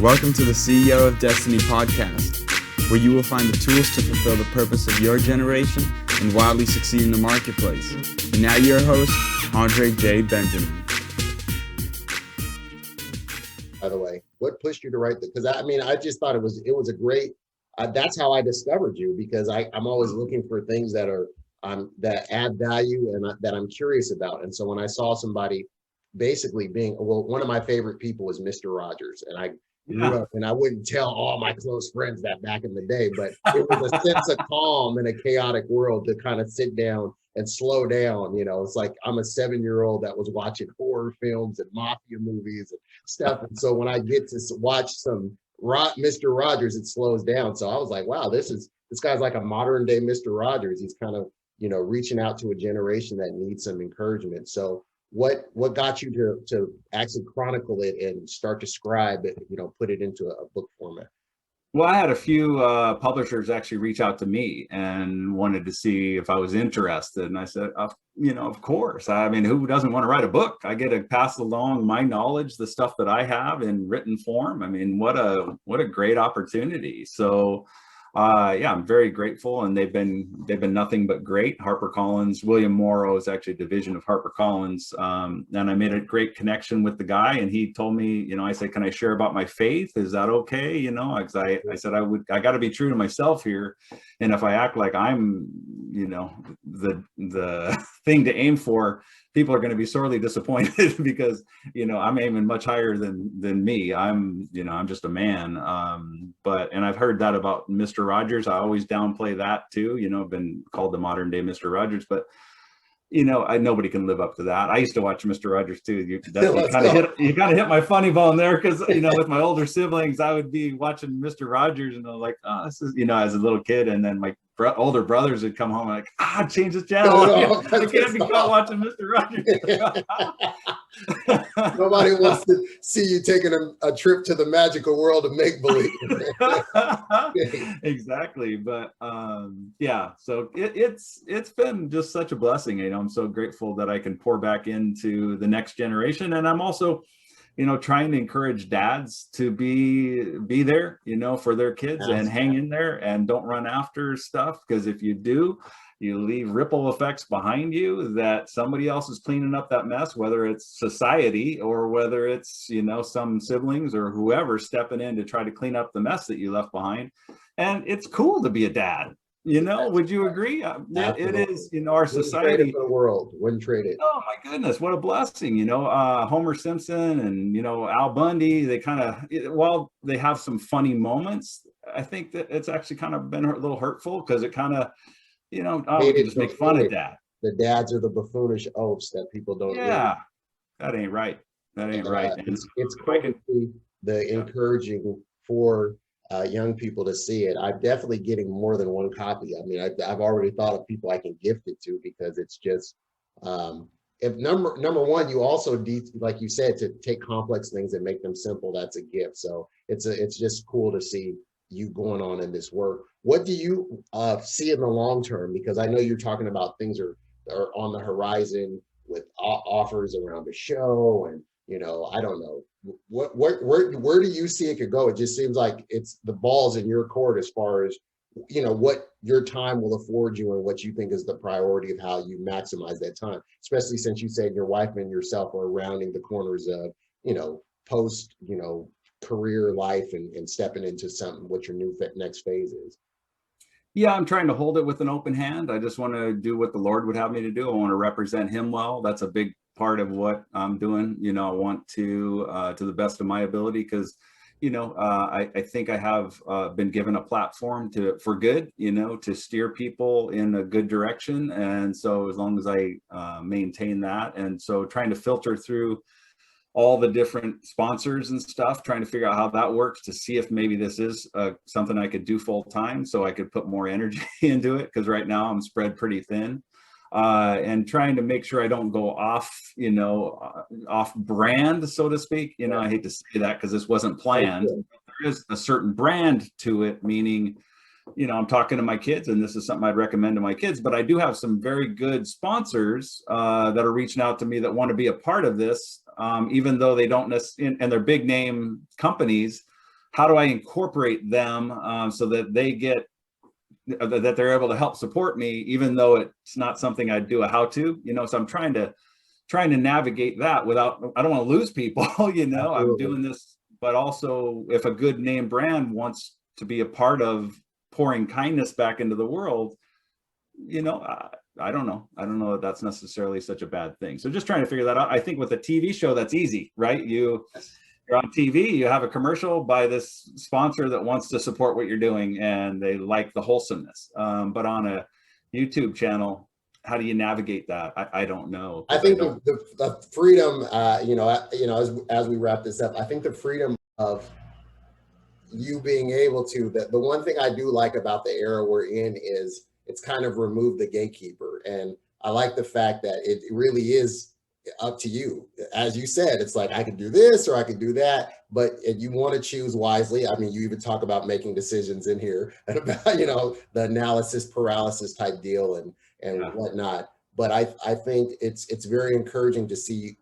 Welcome to the CEO of Destiny podcast, where you will find the tools to fulfill the purpose of your generation and wildly succeed in the marketplace. And now your host, Andre J. Benjamin. By the way, what pushed you to write that? Because I just thought it was a great. That's how I discovered you, because I'm always looking for things that are that add value and that I'm curious about. And so when I saw somebody basically being, one of my favorite people was Mr. Rogers, and I grew up, and I wouldn't tell all my close friends that back in the day, but it was a sense of calm in a chaotic world to kind of sit down and slow down. You know, it's like I'm a 7-year-old that was watching horror films and mafia movies and stuff. And so when I get to watch some Mr. Rogers, it slows down. So I was like, wow, this guy's like a modern day Mr. Rogers. He's kind of, reaching out to a generation that needs some encouragement. So what got you to actually chronicle it and start to scribe it, put it into a book format? Well, I had a few publishers actually reach out to me and wanted to see if I was interested. And I said, of course. I mean, who doesn't want to write a book? I get to pass along my knowledge, the stuff that I have in written form. I mean, what a great opportunity. So I'm very grateful, and they've been nothing but great. HarperCollins, William Morrow is actually a division of HarperCollins, and I made a great connection with the guy. And he told me, I said, "Can I share about my faith? Is that okay?" Because I said I got to be true to myself here, and if I act like I'm, the thing to aim for, people are going to be sorely disappointed because, I'm aiming much higher than me. I'm just a man. And I've heard that about Mr. Rogers. I always downplay that too. I've been called the modern day Mr. Rogers, but nobody can live up to that. I used to watch Mr. Rogers too. You kind of hit my funny bone there, because with my older siblings, I would be watching Mr. Rogers, and I was like, oh, this is as a little kid, and then my older brothers would come home and like, change this channel. I can't be caught watching Mr. Rogers. Nobody wants to see you taking a trip to the magical world of make-believe. Exactly. But so it's been just such a blessing. I'm so grateful that I can pour back into the next generation. And I'm also trying to encourage dads to be there, for their kids, and hang in there and don't run after stuff. Because if you do, you leave ripple effects behind you that somebody else is cleaning up that mess, whether it's society or whether it's, some siblings or whoever stepping in to try to clean up the mess that you left behind. And it's cool to be a dad. Would you agree? It is, our society. For the world, wouldn't trade it. Oh my goodness, what a blessing! Homer Simpson and Al Bundy. They kind of, while they have some funny moments, I think that it's actually kind of been a little hurtful, because it kind of, we can just make fun of dad. The dads are the buffoonish oafs that people don't. Yeah, that ain't right. That ain't right. It's cool to see the encouraging for young people to see it. I'm definitely getting more than one copy. I mean, I've already thought of people I can gift it to, because it's just, if number one, you also like you said, to take complex things and make them simple. That's a gift. So it's just cool to see you going on in this work. What do you see in the long term? Because I know you're talking about things are on the horizon with offers around the show, and I don't know. Where do you see it could go? It just seems like it's the ball's in your court as far as what your time will afford you and what you think is the priority of how you maximize that time, especially since you said your wife and yourself are rounding the corners of post career life and stepping into something, what your next phase is. Yeah, I'm trying to hold it with an open hand. I just want to do what the Lord would have me to do. I want to represent him well. That's a big part of what I'm doing. I want to the best of my ability, because I think I have been given a platform for good, to steer people in a good direction. And so as long as I maintain that, and so trying to filter through all the different sponsors and stuff, trying to figure out how that works to see if maybe this is something I could do full time, so I could put more energy into it, because right now I'm spread pretty thin. And trying to make sure I don't go off, off brand, so to speak. I hate to say that because this wasn't planned. There is a certain brand to it, meaning, I'm talking to my kids, and this is something I'd recommend to my kids, but I do have some very good sponsors that are reaching out to me that want to be a part of this, even though they don't necessarily, and they're big name companies, how do I incorporate them so that that they're able to help support me, even though it's not something I do a how-to, so I'm trying to navigate that without, I don't want to lose people, Absolutely. I'm doing this, but also if a good name brand wants to be a part of pouring kindness back into the world, I don't know that that's necessarily such a bad thing. So just trying to figure that out. I think with a TV show, that's easy, right? You're on TV, you have a commercial by this sponsor that wants to support what you're doing and they like the wholesomeness. But on a YouTube channel, how do you navigate that? I don't know. I think the freedom, as we wrap this up, I think the freedom of you being able to, the one thing I do like about the era we're in is it's kind of removed the gatekeeper. And I like the fact that it really is up to you. As you said, it's like, I could do this or I could do that, but you want to choose wisely. I mean, you even talk about making decisions in here and about, the analysis paralysis type deal and whatnot. But I think it's very encouraging to see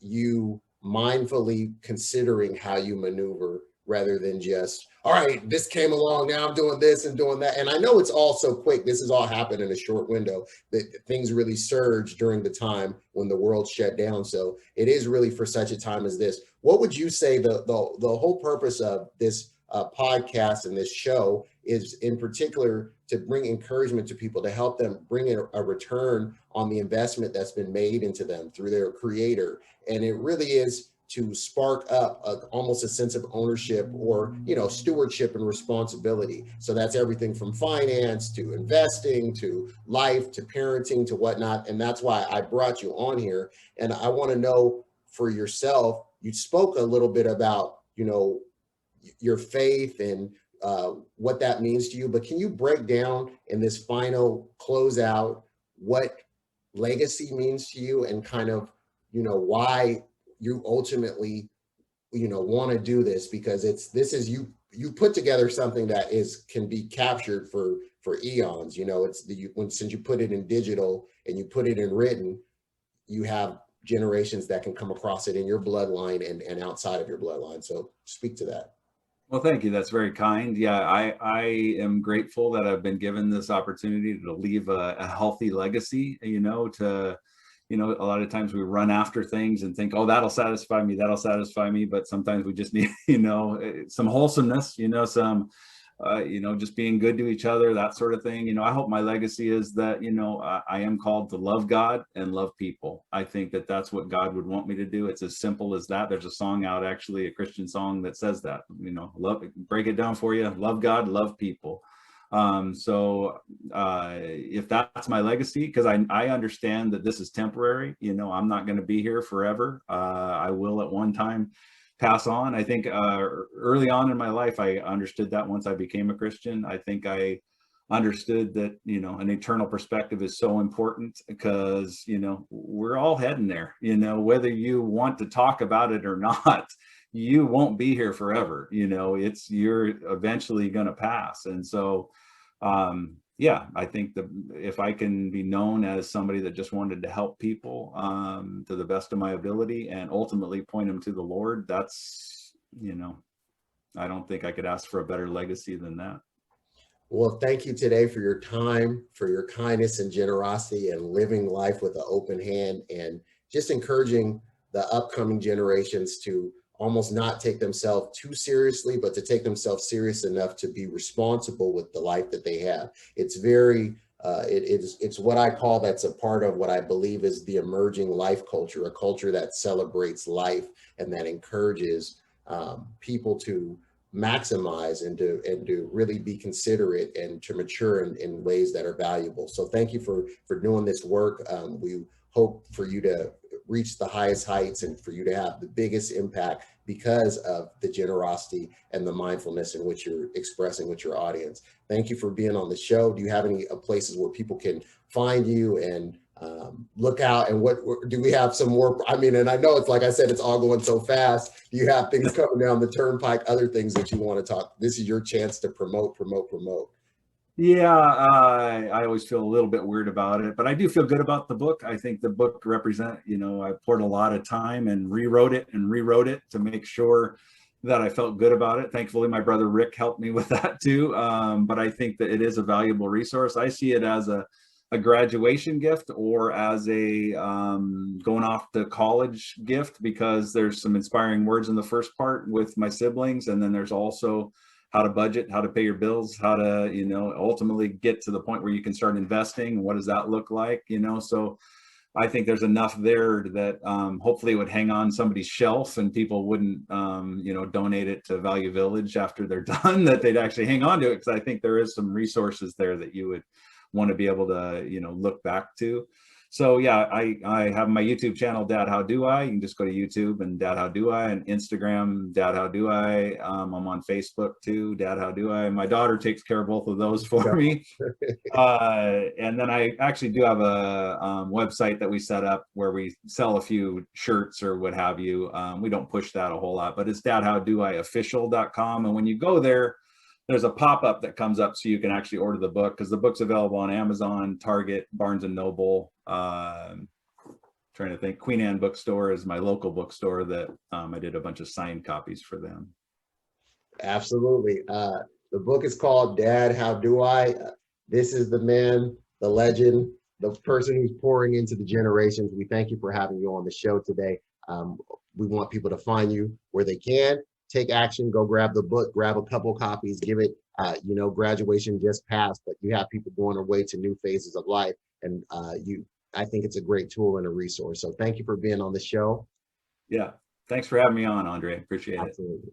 you mindfully considering how you maneuver rather than just, all right, this came along, now I'm doing this and doing that. And I know it's all so quick. This has all happened in a short window, that things really surged during the time when the world shut down. So it is really for such a time as this. What would you say the whole purpose of this podcast and this show is, in particular, to bring encouragement to people, to help them bring in a return on the investment that's been made into them through their creator? And it really is to spark up almost a sense of ownership or, stewardship and responsibility. So that's everything from finance to investing to life to parenting to whatnot. And that's why I brought you on here. And I want to know for yourself, you spoke a little bit about, your faith and what that means to you, but can you break down in this final closeout what legacy means to you and kind of, why you ultimately, want to do this? Because you put together something that can be captured for eons. Since you put it in digital and you put it in written, you have generations that can come across it in your bloodline and outside of your bloodline. So speak to that. Well, thank you. That's very kind. Yeah, I am grateful that I've been given this opportunity to leave a healthy legacy, a lot of times we run after things and think, oh, that'll satisfy me. But sometimes we just need, some wholesomeness, some, just being good to each other, that sort of thing. I hope my legacy is that, I am called to love God and love people. I think that that's what God would want me to do. It's as simple as that. There's a song out, actually, a Christian song that says that, break it down for you. Love God, love people. If that's my legacy, because I understand that this is temporary, I'm not going to be here forever. I will at one time pass on. I think early on in my life, I understood that once I became a Christian. I think I understood that, an eternal perspective is so important because, we're all heading there, whether you want to talk about it or not. You won't be here forever. You're eventually going to pass. And so, I think if I can be known as somebody that just wanted to help people to the best of my ability and ultimately point them to the Lord, that's, I don't think I could ask for a better legacy than that. Well, thank you today for your time, for your kindness and generosity and living life with an open hand and just encouraging the upcoming generations to almost not take themselves too seriously, but to take themselves serious enough to be responsible with the life that they have. It's very, it's what I call, that's a part of what I believe is the emerging life culture, a culture that celebrates life and that encourages people to maximize and to really be considerate and to mature in ways that are valuable. So thank you for doing this work. We hope for you to reach the highest heights and for you to have the biggest impact because of the generosity and the mindfulness in which you're expressing with your audience. Thank you for being on the show. Do you have any places where people can find you and look out? And what do we have some more? I mean, and I know it's like I said, it's all going so fast. Do you have things coming down the turnpike, other things that you want to talk? This is your chance to promote. Yeah, I always feel a little bit weird about it, but I do feel good about the book. I think the book I poured a lot of time and rewrote it to make sure that I felt good about it. Thankfully, my brother Rick helped me with that too. But I think that it is a valuable resource. I see it as a graduation gift or as a going off to college gift, because there's some inspiring words in the first part with my siblings. And then there's also how to budget, how to pay your bills, how to, ultimately get to the point where you can start investing. What does that look like? So I think there's enough there that hopefully it would hang on somebody's shelf and people wouldn't, donate it to Value Village after they're done, that they'd actually hang on to it. Because I think there is some resources there that you would want to be able to, look back to. So yeah, I have my YouTube channel, Dad, How Do I? You can just go to YouTube and Dad, How Do I? And Instagram, Dad, How Do I? I'm on Facebook too, Dad, How Do I? My daughter takes care of both of those for me. And then I actually do have a website that we set up where we sell a few shirts or what have you. We don't push that a whole lot, but it's dadhowdoiofficial.com. And when you go there, there's a pop-up that comes up so you can actually order the book, because the book's available on Amazon, Target, Barnes and Noble. Trying to think, Queen Anne Bookstore is my local bookstore that I did a bunch of signed copies for them. Absolutely. The book is called Dad, How Do I? This is the man, the legend, the person who's pouring into the generations. We thank you for having you on the show today. We want people to find you where they can. Take action, go grab the book, grab a couple copies, give it, graduation just passed, but you have people going their way to new phases of life. And I think it's a great tool and a resource. So thank you for being on the show. Yeah. Thanks for having me on, Andre. Appreciate it. Absolutely.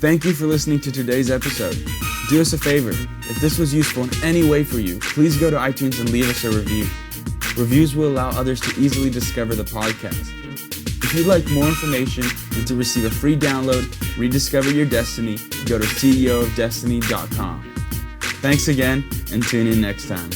Thank you for listening to today's episode. Do us a favor. If this was useful in any way for you, please go to iTunes and leave us a review. Reviews will allow others to easily discover the podcast. If you'd like more information and to receive a free download, Rediscover Your Destiny, go to ceoofdestiny.com. Thanks again, and tune in next time.